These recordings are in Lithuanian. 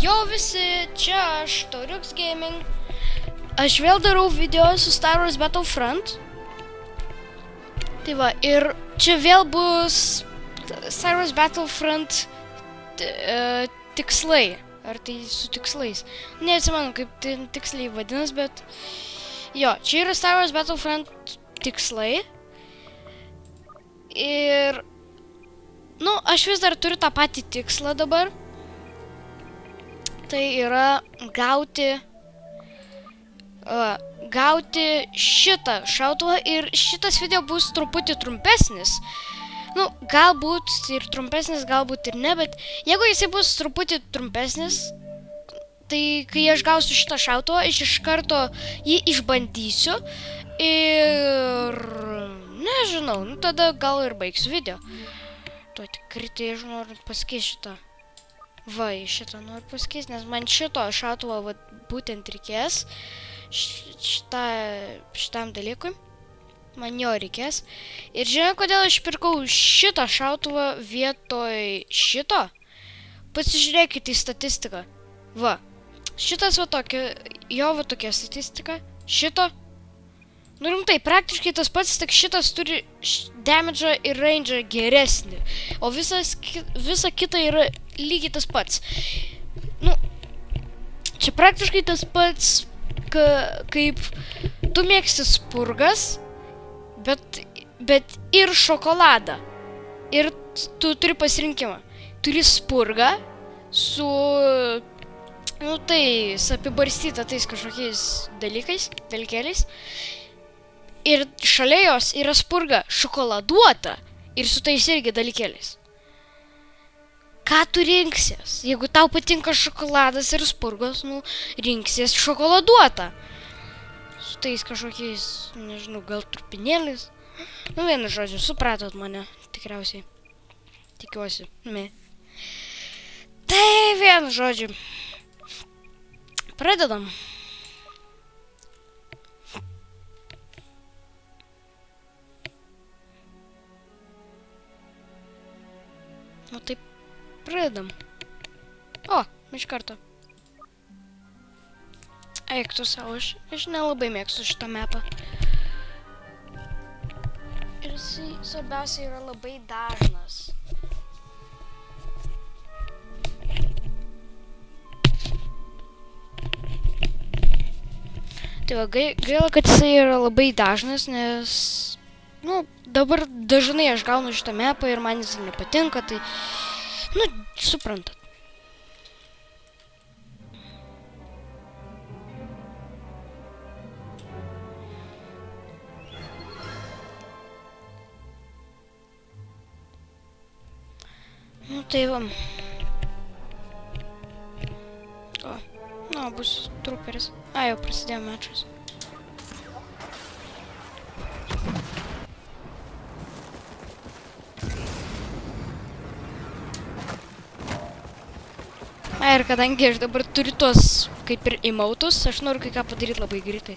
Jo visi, čia aš, Toriux Gaming. Aš vėl darau video su Star Wars Battlefront. Tai va, ir čia vėl bus Star Wars Battlefront tikslai. Ar tai su tikslais? Neatsimenu, kaip tai tiksliai vadinas, bet... Jo, čia yra Star Wars Battlefront tikslai. Ir... Nu, aš vis dar turiu tą patį tikslą dabar. Tai yra gauti šitą šautuvą ir šitas video bus truputį trumpesnis. Nu, galbūt ir trumpesnis, galbūt ir ne, bet jeigu jisai bus truputį trumpesnis, tai kai aš gausiu šitą šautuvą, aš iš karto jį išbandysiu ir nežinau, nu tada gal ir baigsiu video. Tuo tikrai tai aš noriu pasikeisti šitą. Va, šitą noriu pasikeisti, nes man šito šautuvo būtent reikės šitam dalykui. Man jo reikės. Ir žinai, kodėl aš pirkau šitą šautuvą vietoj šito? Pasižiūrėkite į statistiką. Va, šitas va tokia, jo va tokia statistika. Šito. Nu rimtai, praktiškai tas pats, tik šitas turi damage'ą ir range'ą geresnį. O visa kita yra lygiai tas pats. Nu, čia praktiškai tas pats, kaip tu mėgsti spurgas, bet ir šokoladą. Ir tu turi pasirinkimą. Turi spurgą su, nu tai, apibarstyta tais kažkokiais dalykėliais. Ir šalia jos yra spurga šokoladuota ir su tais irgi dalykėliais. Ką tu rinksies? Jeigu tau patinka šokoladas ir spurgos, nu, rinksies šokoladuotą. Su tais kažkokiais, nežinau, gal trupinėliais. Nu, vienu žodžiu, supratot mane, tikriausiai. Tikiuosi. Tai vienu žodžiu. Pradedam. Nu, taip, pradedam. O, iš karto. Eik tu savo, aš nelabai mėgstu šitą mapą. Ir jisai, svarbiausia, yra labai dažnas. Tai va, gaila, kad jisai yra labai dažnas, nes... Nu, dabar dažnai aš gaunu šitą mapą ir man jis nepatinka, tai... Nu, suprantat. Nu, tai va. O, nu, bus truperis. A, jau prasidėjo mačas. Ir kadangi aš dabar turiu tuos kaip ir emotus, aš noriu kai ką padaryti labai greitai.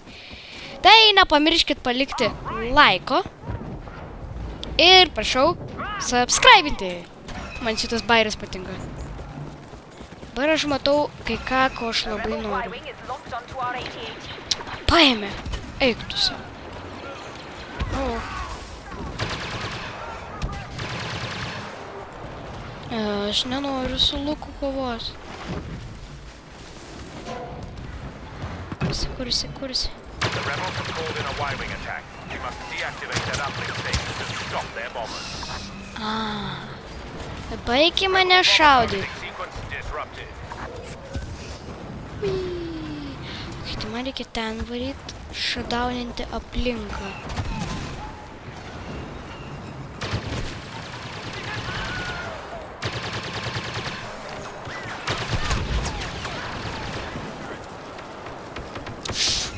Tai nepamirškit palikti laiko. Ir prašau, subscribinti. Man šitas bairis patinka. Dabar aš matau kai ką, ko aš labai noriu. Paėmė. Eik tu savo. Aš nenoriu su luku kovos. Kursi. Baigi mane šaudyti. Tai man reikia ten varyt, šadauninti aplinką.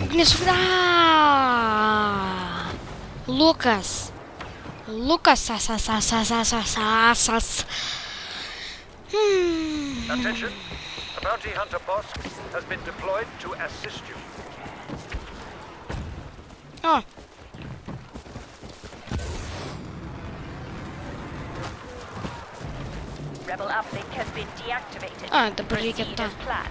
Ugnis. Lukas. Attention. A bounty hunter boss has been deployed to assist you. Oh. Rebel uplink has been deactivated. A, dabar reikia Proceed tą. as planned.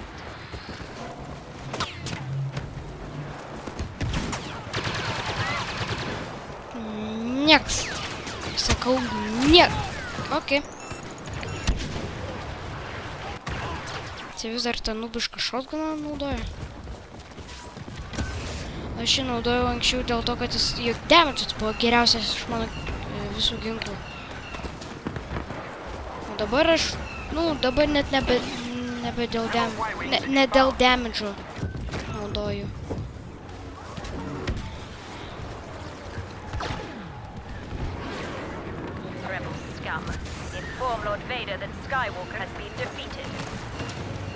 Nieks. Sakau, niek. Ok. Čia vis dar tą nubišką šotganą naudoja. Aš jį naudojau anksčiau dėl to, kad jis juk damage'as buvo geriausias iš mano visų ginklų. O dabar aš, dabar net nebe dėl ne dėl damage'o naudoju. Rebel scum. Inform Lord Vader that Skywalker has been defeated.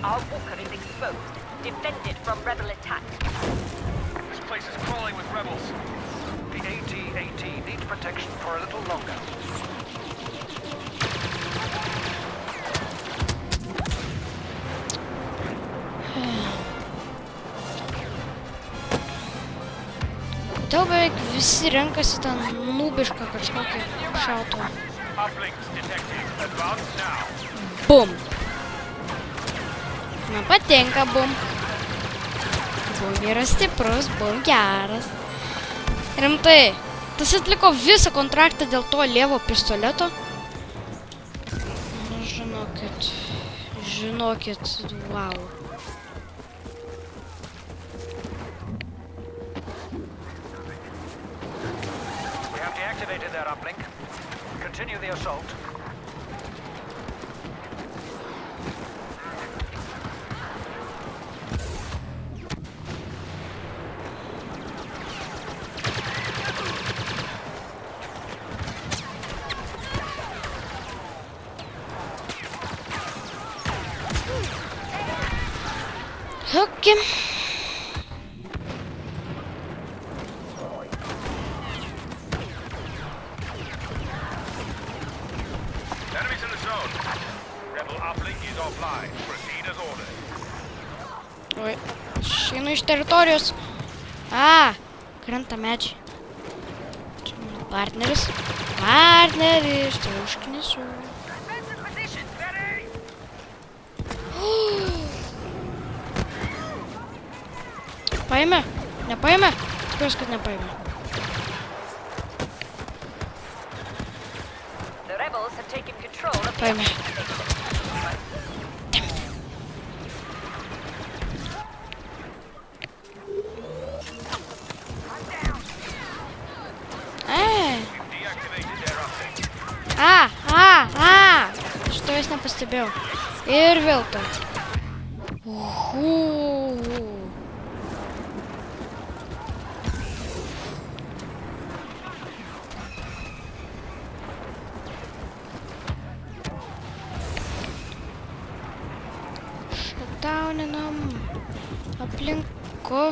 Our walker is exposed. Defended from rebel attack. This place is crawling with rebels. The AT-AT needs protection for a little longer. Kodėl beveik visi renkasi tą nubišką kažkokį šautuvą? Uplinks detected. Advance now. Bum. Man patinka bum. Bum yra stiprus, bum geras. Rimtai, tas atliko visą kontraktą dėl to lievo pistoleto. Nu, žinokit, wow. We have deactivated their uplink. Continue the assault. Okay. Enemies in the zone. Rebel uplink is offline. Proceed as ordered. Oi, išeinu iš teritorijos. Krenta medžiai. Čia mano partneris. Partneris, tai užknisu. Paėmė? Nepaėmė? Tikiuosi, kad nepaėmė. The rebels have taken control of the Paėmė. Deactivated their uplink. Šito jas nepastebėjau. Ir vėl to. Šatauninam aplinko.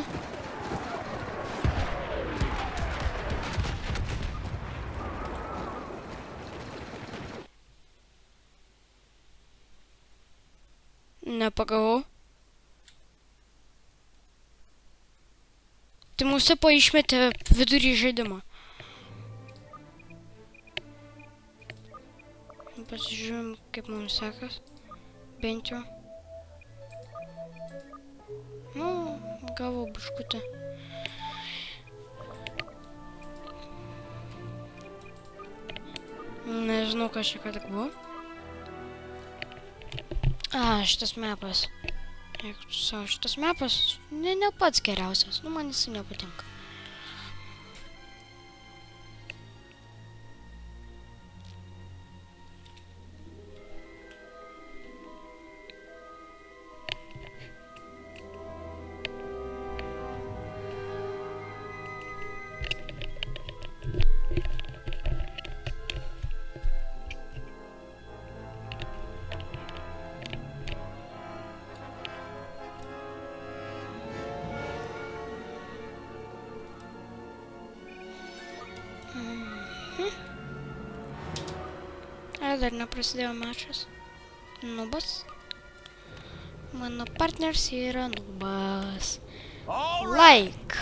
Nepagavau. Tai mūsų išmetė vidurį žaidimą. Pasižiūrėjom, kaip mums sekas. Bent jau. Gavau biškutį. Nežinau, ką čia ką tik buvo. Šitas mepas. Šitas mepas ne pats geriausias. Man jis nepatinka. Dar neprasidėjo mačas. Nubas. Mano partneris yra nubas. Like.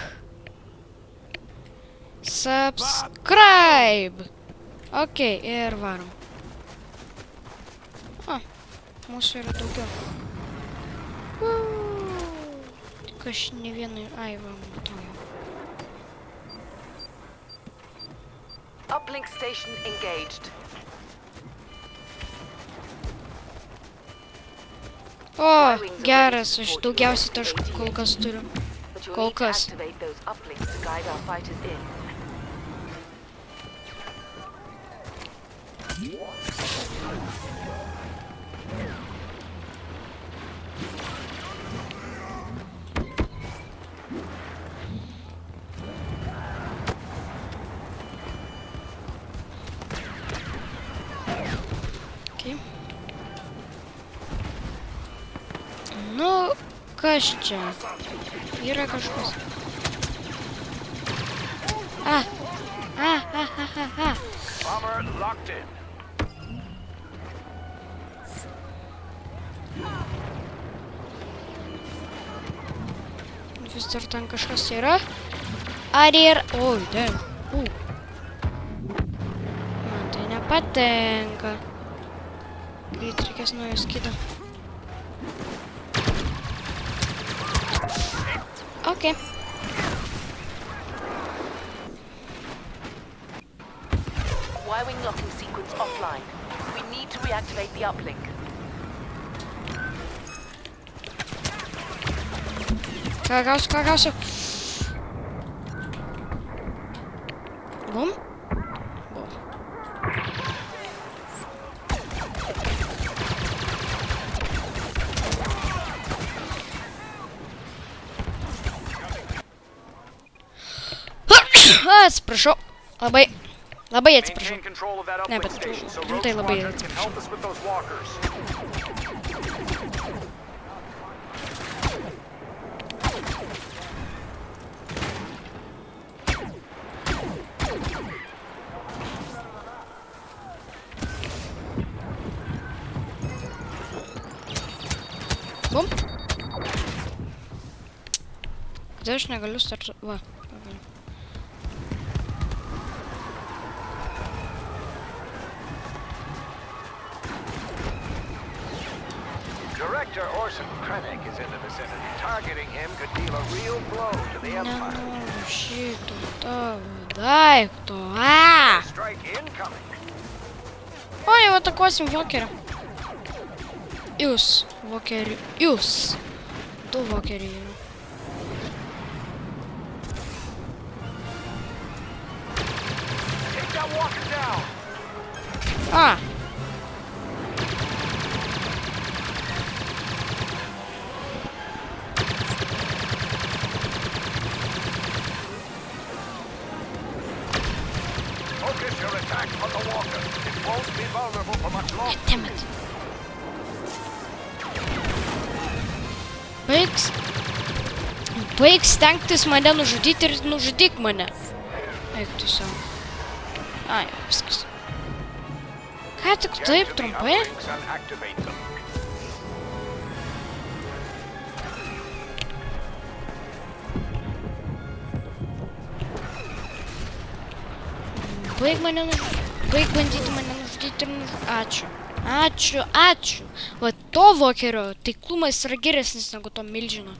Subscribe. Ok, ir varom. mūsų yra daugiau. Tik aš ne vienai... Ai, va, matau jau. Uplink station engaged. O, geras, aš daugiausiai taškų kol kas turiu. But you'll Kol need to kas. activate those uplinks to guide our fighters in. Okay. Nu, kas čia? Yra kažkas. Bomber locked in. Vis dar ten kažkas yra. Ar yra... Oi, damn. Man tai nepatenka. Greit reikės naujo skydo. Okay. Y-wing locking sequence offline. We need to reactivate the uplink. Ką gausiu? Bum. Atsiprašau. Labai atsiprašau. Maintain control of that Ne, uplink bet station so rimtai Rogue labai Squadron can atsiprašau. help us with those walkers. Bum. Kodėl aš negaliu startuoti? Va, pagaliau. Director Orson Krennic is in the vicinity. Targeting him could deal a real blow to the Empire. Nenoriu šito tavo daikto. Strike incoming. O, jau atakuosim vokerį. Jūs, vokerį. Jūs. Du vokeriai yra. Take that walker down. Focus your attack on the walker. It won't be vulnerable for much longer. Dammit. Baig stengtis mane nužudyti ir nužudyk mane. Eik tu savo. Ai, viskas. Ką tik taip Get to the trumpai? uplinks and activate them. Baig bandyti mane nužudyti ir nužudyti. Ačiū. Va to vokerio taiklumas yra geresnis negu to milžino.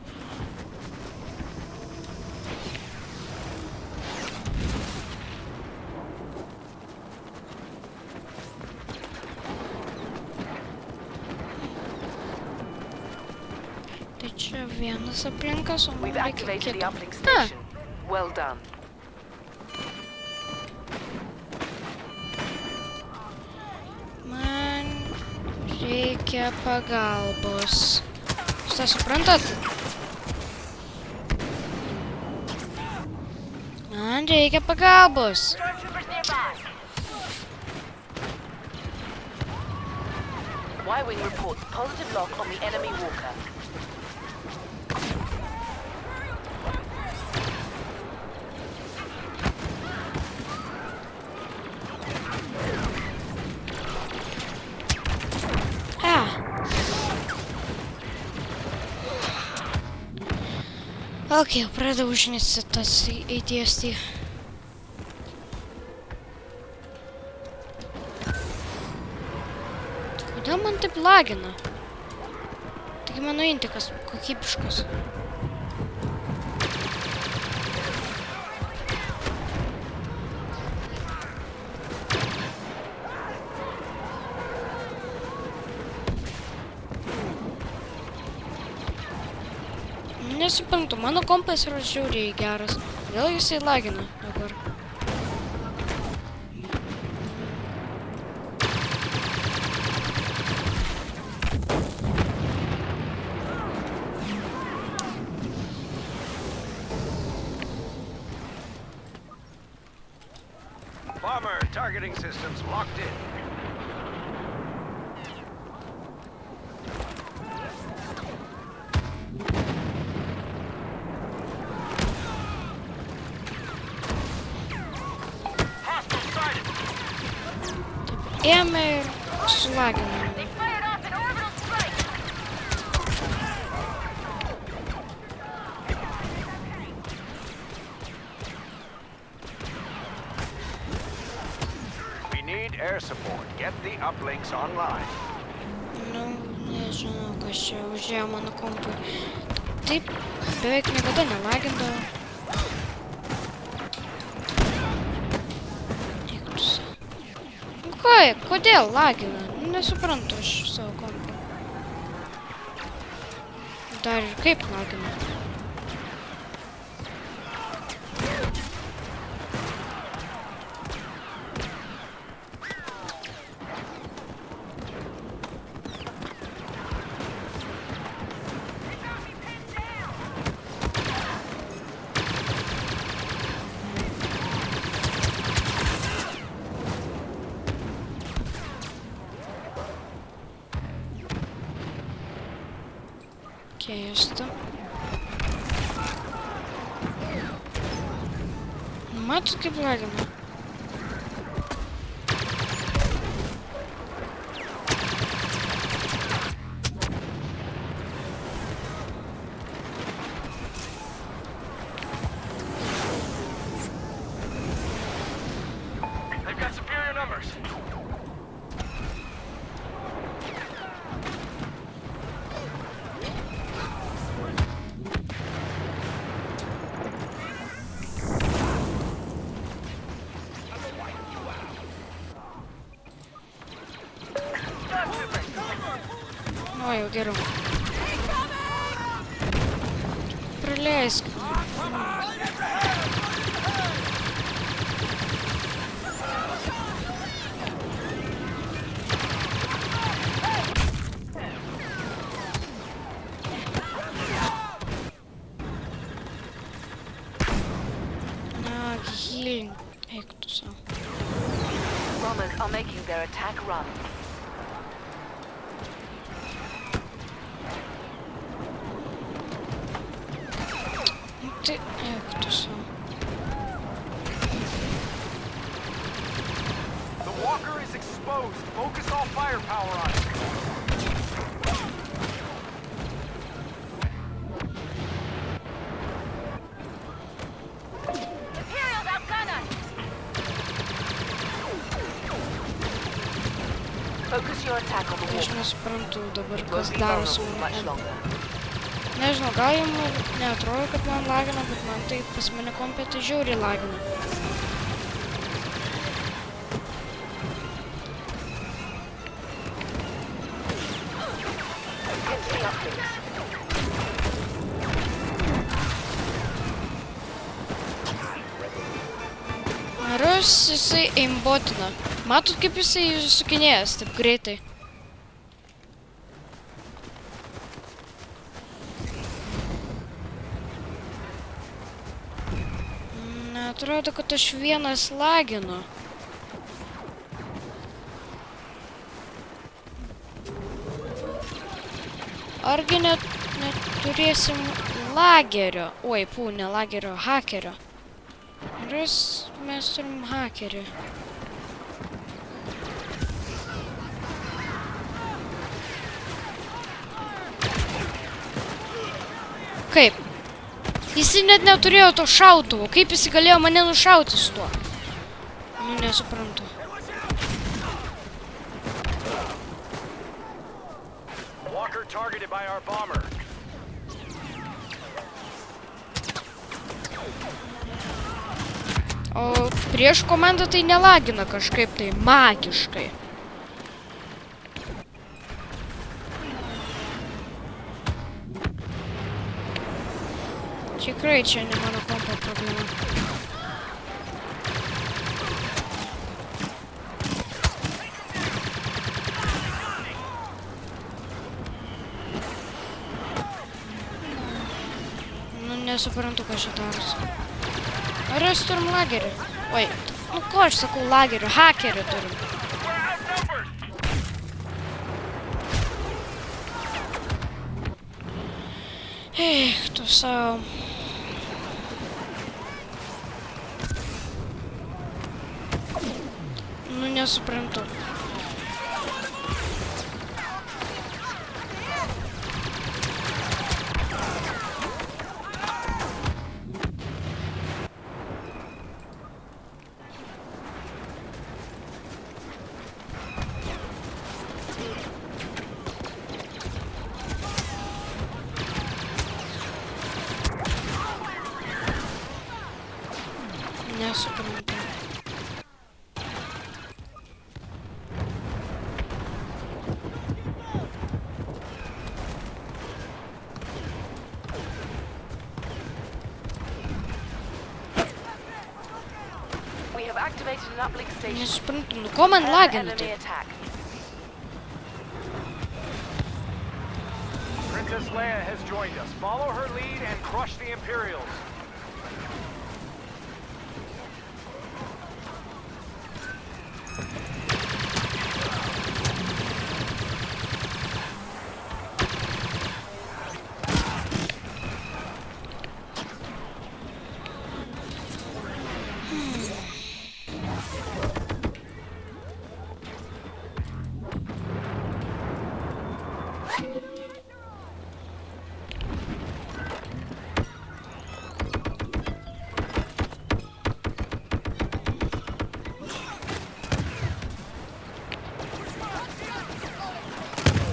Tai čia vienas aplinkas, o man We've reikia activated the kito. uplink station. Well done. Man reikia pagalbos. Jūs tą suprantat? Man reikia pagalbos. Stormtroopers nearby. Y-wing reports positive lock on the enemy walker. Ok, pradeda užnesi tas ATST. Kodėl man taip lagina? Kaip mano intikas kokybiškas. Nesuprantu, mano kompas yra žiauriai geras. Kodėl jisai lagina dabar? Bomber targeting systems locked in. Hostile sighted. Ėmė ir sulagino. They fired off an orbital strike! We need air support. Get the uplinks online. Nu, nežinau, kas čia užėjo mano kompui. Taip, beveik niekada nelagindavo. Kodėl lagina? Nesuprantu aš savo kompą. Dar ir kaip lagina. Keista. Matot, kaip lagina. They've got superior numbers. O, jau geriau. Praleisk. Na, healing. Eik tu savo. Bombers are making their attack run. Tai eik tu savo. The walker is exposed. Focus all firepower on it. Imperials outgun us! Focus your attack on the Aš wall. nesuprantu dabar, It kas won't be darosi vulnerable much man. longer. Nežinau, gal jums neatrodo, kad man lagina, bet man tai pas mane kompė tai žiauriai lagina. Get to the uplinks. Arus jisai aimbotina. Matot, kaip jisai sukinėjęs taip greitai. Atrodo, kad aš vienas laginu. Argi neturėsim lagerio? Oi, ne lagerio, hakerio. Ar mes turim hakerį? Kaip? Jisai net neturėjo to šautuvo. Kaip jisai galėjo mane nušauti su tuo? Nu, nesuprantu. Walker targeted by our bomber. O prieš komandą tai nelagina kažkaip tai magiškai. Tikrai čia ne mano kompo problema. Nu, nesuprantu, ką čia darosi. Ar mes turim lagerį? Oi, nu ko aš sakau lagerį? Hakerį turim. Eich, tu savo. Nu, nesuprantu. Nesuprantu. We have activated an uplink station. Nesuprantu, nu ko man lagina Enemy tai? attack. Princess Leia has joined us. Follow her lead and crush the Imperials.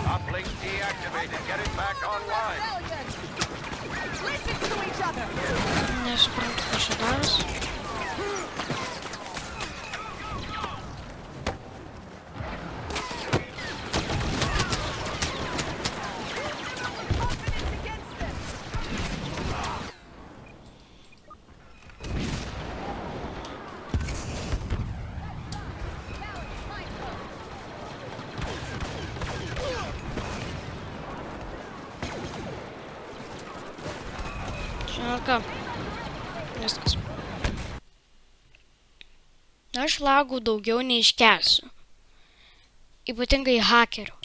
Uplink deactivated. Get it back online. Nesuprantu, ką čia darosi. Žinot ką? Viskas. Aš lagų daugiau neiškęsiu. Ypatingai hakerių.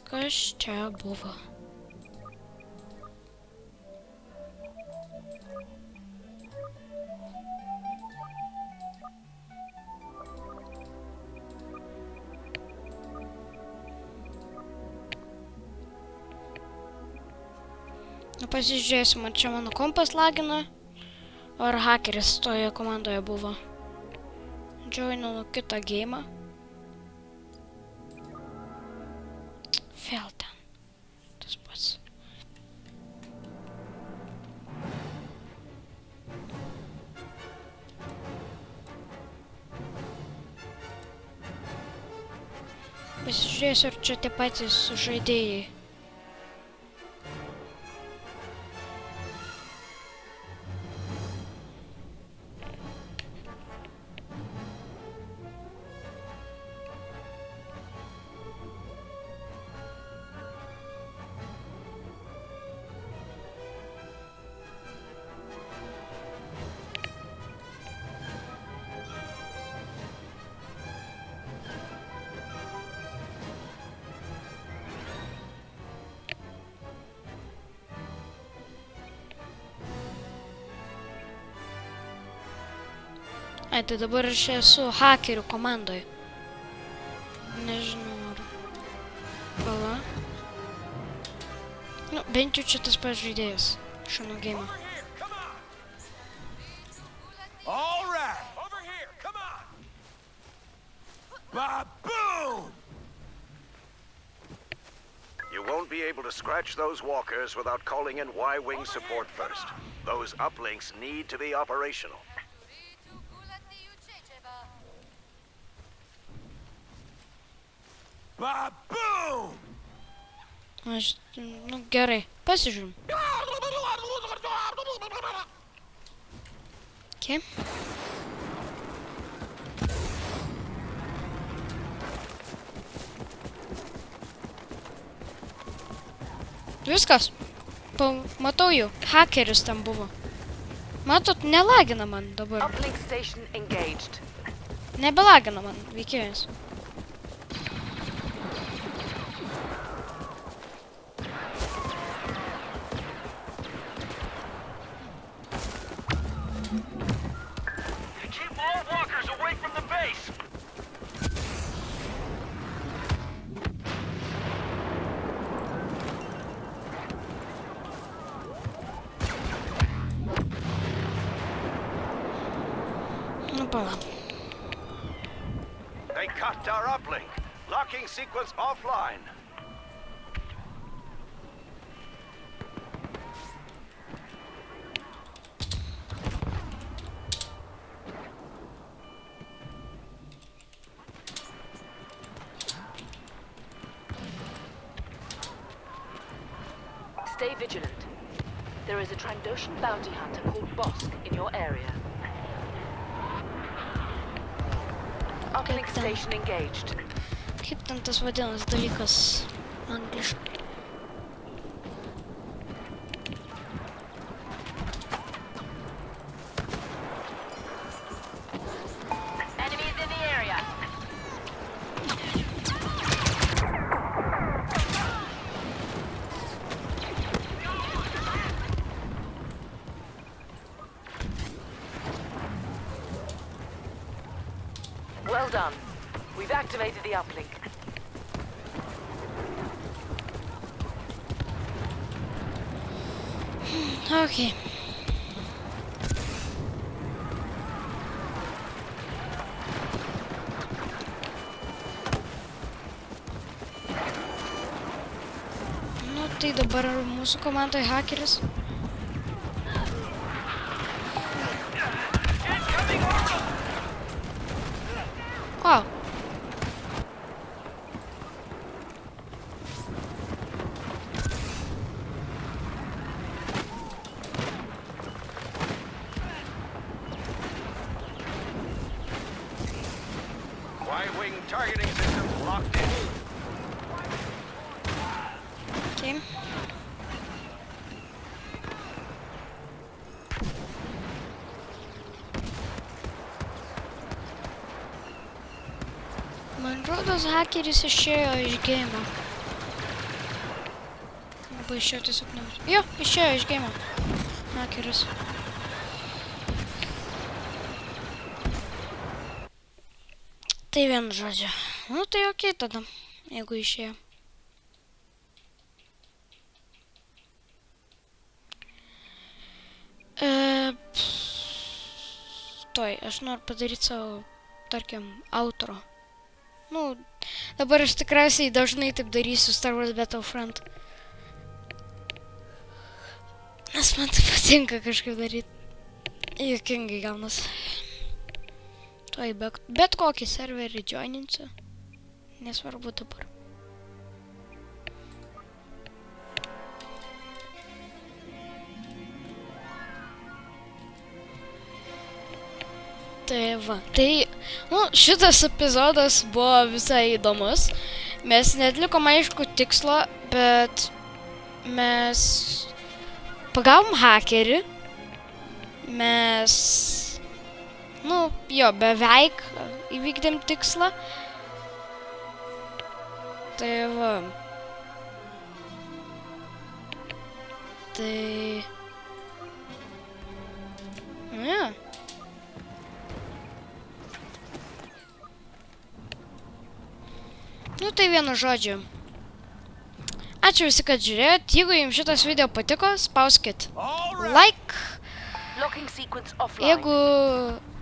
Kas čia buvo? Nu, pasižiūrėsim, ar čia mano kompas lagina, ar hakeris toje komandoje buvo. Joinau kitą geimą. Vėl ten. Tas pats. Pasižiūrėsiu, ar čia tie patys žaidėjai. Ai, tai dabar aš esu hakerių komandoje. Nežinau, ar... Pala. Nu, bent jau čia tas pats žaidėjas. Šano geimo. All right. Over here. Come on. Ba-boom! be able to scratch those walkers without calling in Y-Wing support first. Those uplinks need to be operational. Ba-boom! Aš, gerai, pasižiūrim. Okay. Viskas. Matau jau. Hakeris tam buvo. Matot, nelagina man dabar. Uplink station engaged. Nebelagina man veikėjas. Keep all walkers away from the base! Nu, pala. They cut our uplink. Locking sequence offline. Stay vigilant. There is a Trandoshan bounty hunter called Bosk in your area. Uplink station engaged. Kaip ten tas vadinas dalykas angliškai? Enemies in the area. Well done. We've activated the uplink. Okay. Nu, tai dabar mūsų komandoje hakeris. Wow. Y-Wing targeting systems locked in. Okay. Man rodos, hakeris išėjo iš geimo. Arba išėjo tiesiog nematau. Jo, išėjo iš geimo. Hakeris. Tai vienu žodžiu. Nu, tai okei tada, jeigu išėjo. Toj, aš noriu padaryti savo, tarkim, outro. Nu, dabar aš tikriausiai dažnai taip darysiu Star Wars Battlefront. Nes man tai patinka kažkaip daryti. Juokingai gaunas. Tuoj bet kokį serverį joininsiu. Nesvarbu dabar. Tai va, tai, nu, šitas epizodas buvo visai įdomus. Mes netlikom aišku tikslo, bet mes pagavom hakerį. Mes, nu, jo, beveik įvykdėm tikslą. Tai va. Tai... Ja. Nu tai vienu žodžiu. Ačiū visi, kad žiūrėjot. Jeigu jums šitas video patiko, spauskit like. Locking sequence offline. Jeigu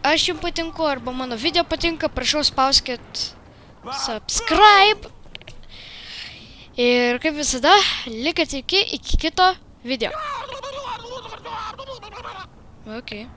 aš jums patinku arba mano video patinka, prašau spauskit subscribe. Ir kaip visada, likite iki kito video. Okay.